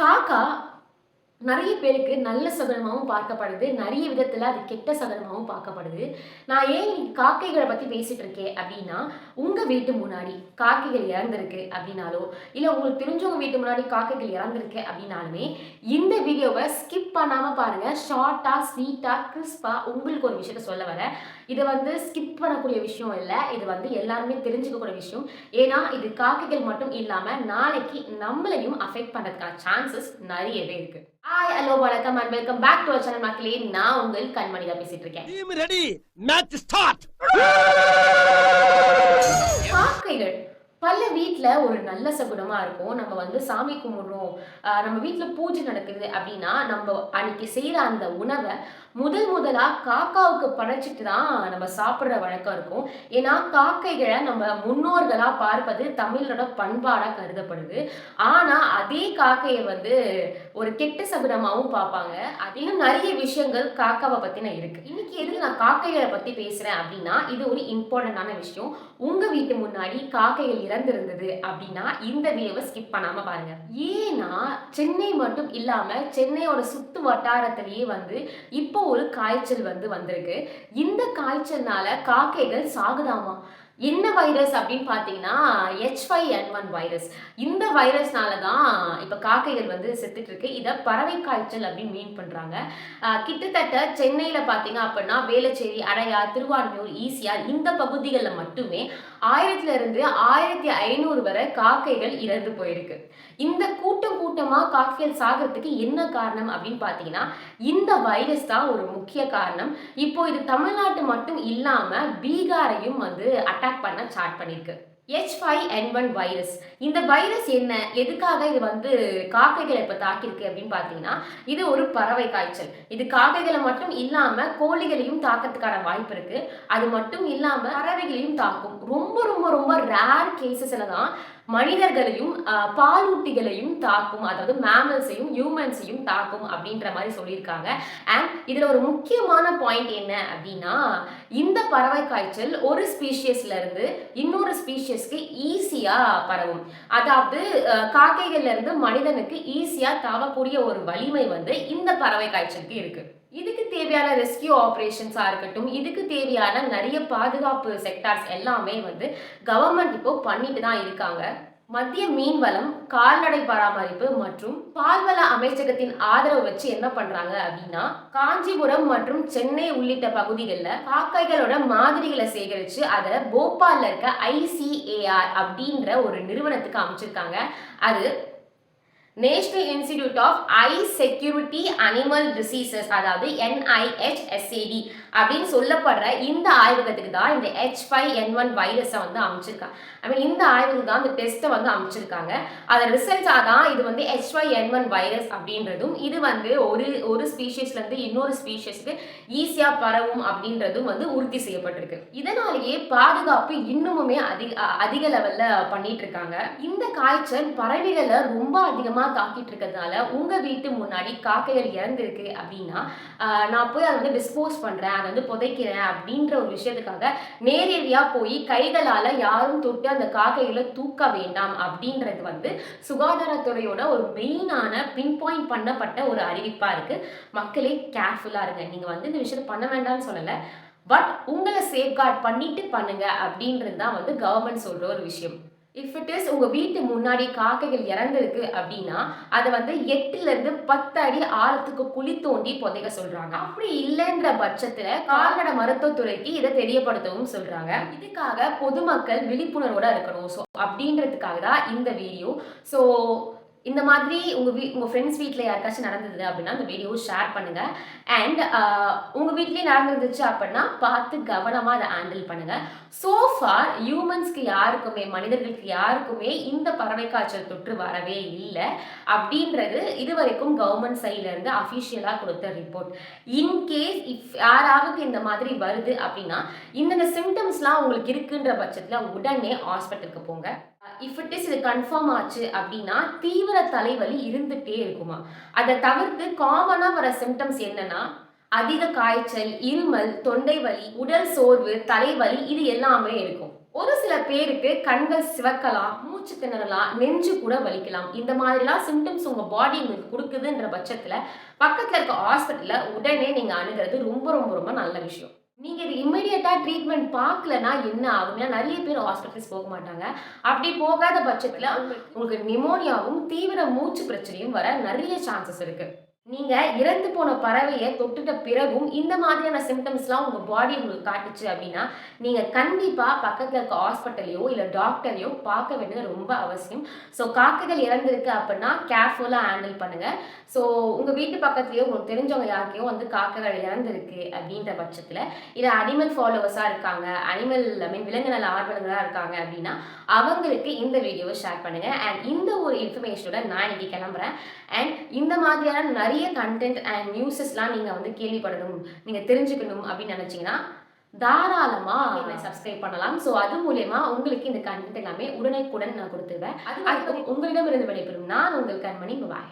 காக்கா நெறைய பேருக்கு நல்ல சகுனமாவும் பார்க்கப்படுது. நெறைய விதத்தில அது கெட்ட சகுனமாவும் பார்க்கப்படுது. நான் ஏன் இன்னைக்கு காக்கைகள பத்தி பேசிட்டு இருக்கேன் அப்டின்னா, உங்க வீட்டு முன்னாடி காக்கைகள் இறந்திருக்கு அப்டின்னாலோ, இல்ல உங்களுக்கு தெரிஞ்சவங்க வீட்டு முன்னாடி காக்கைகள் இறந்திருக்கு அப்டின்னாலுமே, இந்த வீடியோவ ஸ்கிப் பண்ணாம பாருங்க. ஷார்ட்டா, ஸ்வீட்டா, கிறிஸ்பா உங்களுக்கு ஒரு விஷயத்த சொல்ல வரேன். இது ஸ்கிப் பண்ணக்கூடிய விஷயம் இல்ல. இது எல்லாருமே தெரிஞ்சுக்கக்கூடிய விஷயம். ஏன்னா, இது காக்கைகள் மட்டும் இல்லாம, நாளைக்கு நம்மளையும் அஃபெக்ட் பண்றதுக்கான சான்சஸ் நெறையவே இருக்கு. ஹாய், ஹலோ, வணக்கம் and welcome back to our channel மக்களே. நான் உங்கள் கண்மணி தான் பேசிட்டு இருக்கேன். Team ready, match start. காக்கைகள் பல வீட்ல ஒரு நல்ல சகுனமா இருக்கும். நம்ம சாமி கும்பிடுறோம், நம்ம வீட்ல பூஜை நடக்குது அப்படின்னா, நம்ம அன்னைக்கு செய்யற அந்த உணவ முதலா காக்காவுக்கு படைச்சிட்டு தான் நம்ம சாப்பிடுற வழக்கம் இருக்கும். ஏன்னா, காக்கைகள நம்ம முன்னோர்களா பார்ப்பது தமிழரோட பண்பாடா கருதப்படுது. ஆனா, அதே காக்கைய ஒரு கெட்ட சகுனமாவும் பார்ப்பாங்க. இன்னும் நெறைய விஷயங்கள் காக்காவ பத்தின இருக்கு. இன்னைக்கு எதுக்கு நான் காக்கைகள பத்தி பேசுறேன் அப்படின்னா, இது ஒரு இம்பார்ட்டன்டான விஷயம். உங்க வீட்டு முன்னாடி காக்கைகள் இறந்திருந்தது அப்படின்னா, இந்த வீடியோவை ஸ்கிப் பண்ணாம பாருங்க. ஏன்னா, சென்னை மட்டும் இல்லாம சென்னையோட சுத்து வட்டாரத்திலேயே இப்போ ஒரு காய்ச்சல் வந்திருக்கு. இந்த காய்ச்சல்னால காக்கைகள் சாகுதாமா. என்ன வைரஸ் அப்படின்னு பார்த்தீங்கன்னா, H5N1 வைரஸ். இந்த வைரஸ்னால தான் இப்ப காக்கைகள் செத்துட்டு இருக்கு. இத பறவை காய்ச்சல் அப்படின்னு மீன் பண்றாங்க. கிட்டத்தட்ட சென்னையில பார்த்தீங்க அப்படின்னா, வேளச்சேரி, அடையார், திருவான்மியூர், ஈசிஆர் இந்த பகுதிகள்ல மட்டுமே 1000ல இருந்து 1500 வரை காக்கைகள் இறந்து போயிருக்கு. இந்த கூட்டமா காக்கைகள் சாகிறதுக்கு என்ன காரணம் அப்படின்னு பார்த்தீங்கன்னா, இந்த வைரஸ் தான் ஒரு முக்கிய காரணம். இப்போ இது தமிழ்நாட்டு மட்டும் இல்லாம பீகாரையும் அட்டாக் பண்ண ஸ்டார்ட் பண்ணிருக்கு. H5N1 virus. இந்த வைரஸ் என்ன? எதுக்காக இது காக்கைகள இப்ப தாக்கியிருக்கு அப்படின்னு பார்த்தீங்கன்னா, இது ஒரு பறவை காய்ச்சல். இது காக்கைகள மட்டும் இல்லாம கோழிகளையும் தாக்கறதுக்கான வாய்ப்பு இருக்கு. அது மட்டும் இல்லாம பறவைகளையும் தாக்கும். ரொம்ப ரொம்ப ரொம்ப ரேர் கேஸஸ்ல தான் மனிதர்களையும் பாலூட்டிகளையும் தாக்கும். அதாவது மேமல்ஸையும் ஹியூமன்ஸையும் தாக்கும் அப்படின்ற மாதிரி சொல்லியிருக்காங்க. அண்ட் இதுல ஒரு முக்கியமான பாயிண்ட் என்ன அப்படின்னா, இந்த பறவை காய்ச்சல் ஒரு ஸ்பீஷியஸ்ல இருந்து இன்னொரு ஸ்பீஷியஸ்க்கு ஈஸியா பரவும். அதாவது காக்கைகள்ல இருந்து மனிதனுக்கு ஈஸியா தாவக்கூடிய ஒரு வலிமை இந்த பறவை காய்ச்சலுக்கு இருக்கு. இதுக்கு தேவையான ரெஸ்கியூ ஆபரேஷன்ஸா இருக்கட்டும், இதுக்கு தேவையான நிறைய பாதுகாப்பு செக்டார்ஸ் எல்லாமே கவர்மெண்ட் இப்போ பண்ணிட்டு தான் இருக்காங்க. மத்திய மீன்வளம், கால்நடை பராமரிப்பு மற்றும் பால்வள அமைச்சகத்தின் ஆதரவு வச்சு என்ன பண்றாங்க அப்படின்னா, காஞ்சிபுரம் மற்றும் சென்னை உள்ளிட்ட பகுதிகளில் காக்கைகளோட மாதிரிகளை சேகரிச்சு அதை போபால்ல இருக்க ICAR அப்படின்ற ஒரு நிறுவனத்துக்கு அமைச்சிருக்காங்க. அது national institute of high security animal diseases, அதாவது NIHSAD அப்படின்னு சொல்லப்படுற இந்த ஆய்வகத்துக்கு தான் இந்த H5N1 வைரஸை அமைச்சிருக்காங்க. இந்த ஆய்வுக்கு தான் இந்த டெஸ்ட்டை அமைச்சிருக்காங்க. அதை ரிசல்ட்ஸாக தான் இது H5N1 வைரஸ் அப்படின்றதும், இது ஒரு ஸ்பீஷியஸ்லேருந்து இன்னொரு ஸ்பீஷியஸ்க்கு ஈஸியாக பரவும் அப்படின்றதும் உறுதி செய்யப்பட்டிருக்கு. இதனாலேயே பாதுகாப்பு இன்னுமுமே அதிக லெவலில் பண்ணிட்டு இருக்காங்க. இந்த காய்ச்சல் பறவைகளை ரொம்ப அதிகமாக தாக்கிட்டு இருக்கிறதுனால உங்க வீட்டு முன்னாடி காக்கைகள் இறந்திருக்கு அப்படின்னா, நான் போய் அதை டிஸ்போஸ் பண்றேன், அதை புதைக்கிறேன் அப்படின்ற ஒரு விஷயத்துக்காக நேரடியா போய் கைகளால யாரும் தொட்டு அந்த காக்கைகளை தூக்க வேண்டாம் அப்படின்றது சுகாதாரத்துறையோட ஒரு மெயினான பின் பாயிண்ட் பண்ணப்பட்ட ஒரு அறிவிப்பா இருக்கு. மக்களே கேர்ஃபுல்லா இருங்க. நீங்க இந்த விஷயத்தை பண்ண வேண்டாம்னு சொல்லல, பட் உங்களை சேஃப்கார்ட் பண்ணிட்டு பண்ணுங்க அப்படின்றது தான் கவர்மெண்ட் சொல்ற ஒரு விஷயம். இஃப் இட் இஸ் உங்க வீட்டு முன்னாடி காக்கைகள் இறந்திருக்கு அப்படின்னா, அதை 8ல இருந்து 10 அடி ஆழத்துக்கு குழி தோண்டி புதைக்க சொல்றாங்க. அப்படி இல்லைன்ற பட்சத்துல கால்நடை மருத்துவத்துறைக்கு இதை தெரியப்படுத்தவும் சொல்றாங்க. இதுக்காக பொதுமக்கள் விழிப்புணர்வோட இருக்கணும். ஸோ அப்படின்றதுக்காக தான் இந்த வீடியோ. ஸோ இந்த மாதிரி உங்க ஃப்ரெண்ட்ஸ் வீட்டில் யாருக்காச்சும் நடந்தது அப்படின்னா அந்த வீடியோ ஷேர் பண்ணுங்க. அண்ட் உங்க வீட்லயே நடந்துருந்துச்சு அப்படின்னா பார்த்து கவனமா அதை ஹேண்டில் பண்ணுங்க. சோஃபார் ஹியூமன்ஸ்க்கு யாருக்குமே, மனிதர்களுக்கு யாருக்குமே இந்த பறவை காய்ச்சல் தொற்று வரவே இல்லை அப்படின்றது இதுவரைக்கும் கவர்மெண்ட் சைட்ல இருந்து அஃபிஷியலா கொடுத்த ரிப்போர்ட். இன்கேஸ் யாராவது இந்த மாதிரி வருது அப்படின்னா, இந்த சிம்டம்ஸ்லாம் உங்களுக்கு இருக்குன்ற பட்சத்தில் உடனே ஹாஸ்பிட்டலுக்கு போங்க. இஃப் இட் இஸ் இது கன்ஃபார்ம் ஆச்சு அப்படின்னா தீவிர தலைவலி இருந்துட்டே இருக்குமா. அதை தவிர்த்து காமனா வர சிம்டம்ஸ் என்னன்னா, அதிக காய்ச்சல், இருமல், தொண்டை வலி, உடல் சோர்வு, தலைவலி இது எல்லாமே இருக்கும். ஒரு சில பேருக்கு கண்கள் சிவக்கலாம், மூச்சு திணறலாம், நெஞ்சு கூட வலிக்கலாம். இந்த மாதிரிலாம் சிம்ப்டம்ஸ் உங்க பாடி உங்களுக்கு குடுக்குதுன்ற பட்சத்துல, பக்கத்துல இருக்க ஹாஸ்பிட்டல்ல உடனே நீங்க அணுகுறது ரொம்ப ரொம்ப ரொம்ப நல்ல விஷயம். நீங்க இது இம்மீடியட்டா ட்ரீட்மெண்ட் பார்க்கலன்னா என்ன ஆகும்னா, நெறைய பேர் ஹாஸ்பிட்டல்ஸ் போக மாட்டாங்க. அப்படி போகாத பட்சத்துல உங்களுக்கு நிமோனியாவும், தீவிர மூச்சு பிரச்சனையும் வர நெறைய சான்சஸ் இருக்கு. நீங்க இறந்து போன பறவைய தொட்டுட்ட பிறகும் இந்த மாதிரியான சிம்ப்டம்ஸ்லாம் உங்க பாடி உங்களுக்கு காட்டுச்சு அப்படின்னா, நீங்க கண்டிப்பா பக்கத்துல இருக்க ஹாஸ்பிட்டலையோ, இல்ல டாக்டரையோ பார்க்க வேண்டியது ரொம்ப அவசியம். ஸோ காக்கைகள் இறந்திருக்கு அப்படின்னா கேர்ஃபுல்லா ஹேண்டில் பண்ணுங்க. ஸோ உங்க வீட்டு பக்கத்துலயோ உங்களுக்கு தெரிஞ்சவங்க யாருக்கையோ வந்து காக்கைகள் இறந்திருக்கு அப்படின்ற பட்சத்துல, இல்ல அனிமல் ஃபாலோவர்ஸா இருக்காங்க, விலங்கு நல ஆர்வலர்களா இருக்காங்க அப்படின்னா, அவங்களுக்கு இந்த வீடியோவை ஷேர் பண்ணுங்க. அண்ட் இந்த ஒரு இன்ஃபர்மேஷனோட நான் இன்னைக்கு கிளம்புறேன். அண்ட் இந்த மாதிரியான நிறைய கண்டென்ட் அண்ட் நியூஸஸ்லாம் நீங்க வந்து கேள்விப்படணும், நீங்க தெரிஞ்சுக்கணும் அப்படின்னு நினைச்சீங்கன்னா தாராளமா என்னை சப்ஸ்கிரைப் பண்ணலாம். ஸோ அது மூலயமா உங்களுக்கு இந்த கண்டென்ட் எல்லாமே உடனுக்குடன் நான் கொடுத்துருவேன். அது உங்களிடமிருந்து விடைபெறும் நான் உங்கள் கண்மணி. பாய்.